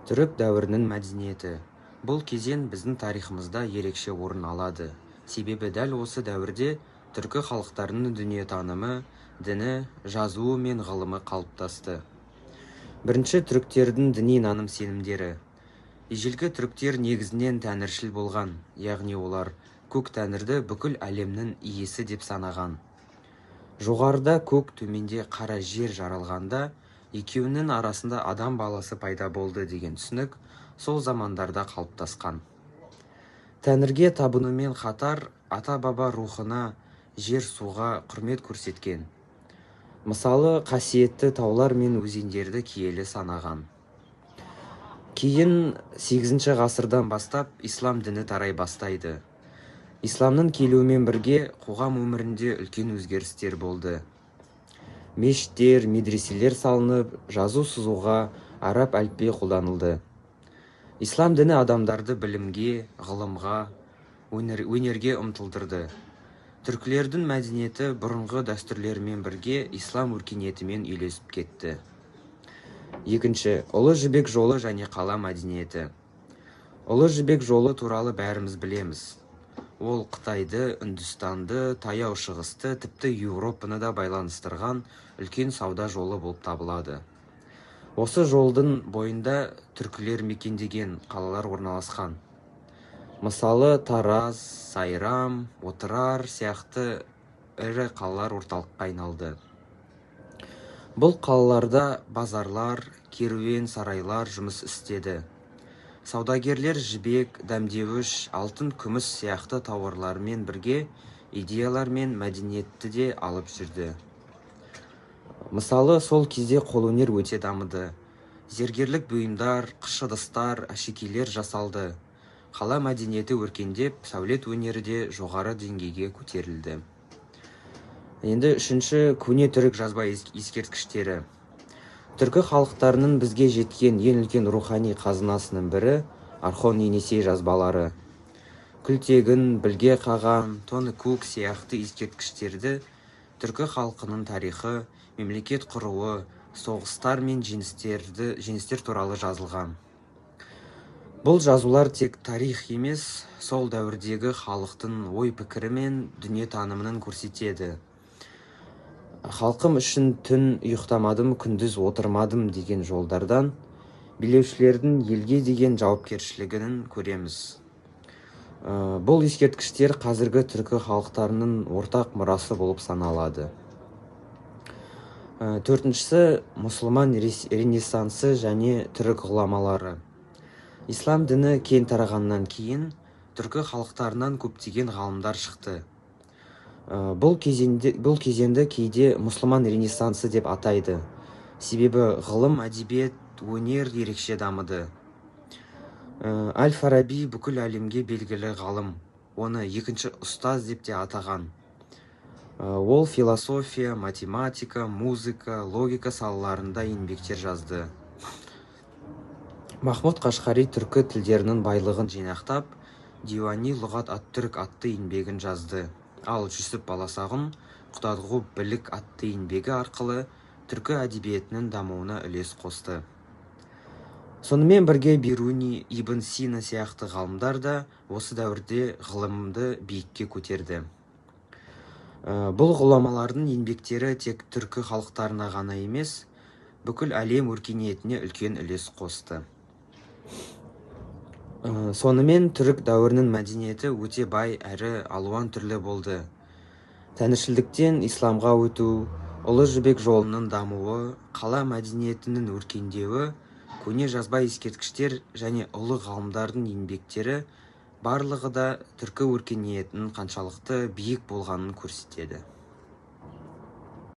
Түрік дәуірінің мәдениеті. Бұл кезең біздің тарихымызда ерекше орын алады. Себебі дәл осы дәуірде түркі халықтарының дүниетанымы, діні, жазуы мен ғылымы қалыптасты. Бірінші түріктердің діни наным сенімдері. Ежелгі түріктер негізінен тәңіршіл болған, яғни олар көк тәңірді бүкіл әлемнің иесі деп санаған. Жоғарыда көк, төменде қара жер жаралғанда, екеуінің арасында адам баласы пайда болды деген түсінік сол замандарда қалыптасқан. Тәңірге табынумен қатар ата-баба рухына, жер-суға құрмет көрсеткен. Мысалы, қасиетті таулар мен өзендерді киелі санаған. Кейін 8 ғасырдан бастап ислам діні тарай бастайды. Исламның келуімен бірге қоғам өмірінде үлкен өзгерістер болды. Мешіттер, медреселер салынып, жазу сызуға араб әліпбиі қолданылды. Ислам діні адамдарды білімге, ғылымға, өнерге ұмтылдырды. Түркілердің мәдениеті бұрынғы дәстүрлермен бірге ислам өркениетімен үйлесіп кетті. Екінші, Ұлы жібек жолы және қала мәдениеті. Ұлы жібек жолы туралы бәріміз білеміз. Ол Қытайды, Үндістанды, Таяу Шығысты, тіпті Еуропаны да байланыстырған үлкен сауда жолы болып табылады. Осы жолдың бойында түркілер мекендеген қалалар орналасқан. Мысалы, Тараз, Сайрам, Отырар сияқты ірі қалалар орталыққа айналды. Бұл қалаларда базарлар, керуен сарайлар жұмыс істеді. Саудагерлер жібек, дәмдеуіш, алтын, күміс сияқты тауарлармен бірге идеялар мен мәдениетті де алып жүрді. Мысалы, сол кезде қолөнер өте дамыды. Зергерлік бұйымдар, қыш ыдыстар, әшекейлер жасалды. Қала мәдениеті өркендеп, сәулет өнері де жоғары деңгейге көтерілді. Енді үшінші, көне түрік жазба ескерткіштері. Түркі халықтарының бізге жеткен ең үлкен рухани қазынасының бірі Орхон-Енисей жазбалары. Күлтегін, білге қаған, тоны көк сияқты ескерткіштерді түркі халқының тарихы, мемлекет құруы, соғыстар мен жеңістер туралы жазылған. Бұл жазулар тек тарих емес, сол дәуірдегі халықтың ой-пікірі мен дүниетанымын көрсетеді. Халқым үшін түн ұйықтамадым, күндіз отырмадым деген жолдардан билеушілердің елге деген жауапкершілігін көреміз. Бұл ескерткіштер қазіргі түркі халықтарының ортақ мұрасы болып саналады. Төртіншісі, мұсылман ренессансы және түрік ғұламалары. Ислам діні кең тарағаннан кейін түркі халықтарынан көптеген ғалымдар шықты. Бұл кезеңді кейде мұсылман ренессансы деп атайды. Себебі ғылым, әдебиет, өнер ерекше дамыды. Әл-Фараби бүкіл әлемге белгілі ғалым. Оны екінші ұстаз деп те атаған. Ол философия, математика, музыка, логика салаларында еңбектер жазды. Махмуд Қашқари түркі тілдерінің байлығын жинақтап, Диуани лұғат ат-түрк атты еңбегін жазды. Ал Жүсіп Баласағұн Құтадғу білік атты еңбегі арқылы түркі әдебиетінің дамуына үлес қосты. Сонымен бірге Бируни, Ибн Сина сияқты ғалымдар да осы дәуірде ғылымды биікке көтерді. Бұл ғұламалардың еңбектері тек түркі халықтарына ғана емес, бүкіл әлем өркениетіне үлкен үлес қосты. Сонымен түрік дәуірінің мәдениеті өте бай әрі алуан түрлі болды. Тәңіршілдіктен исламға өту, Ұлы жібек жолының дамуы, қала мәдениетінің өркендеуі, көне жазба ескерткіштер және ұлы ғалымдардың еңбектері барлығы да түркі өркениетінің қаншалықты биік болғанын көрсетеді.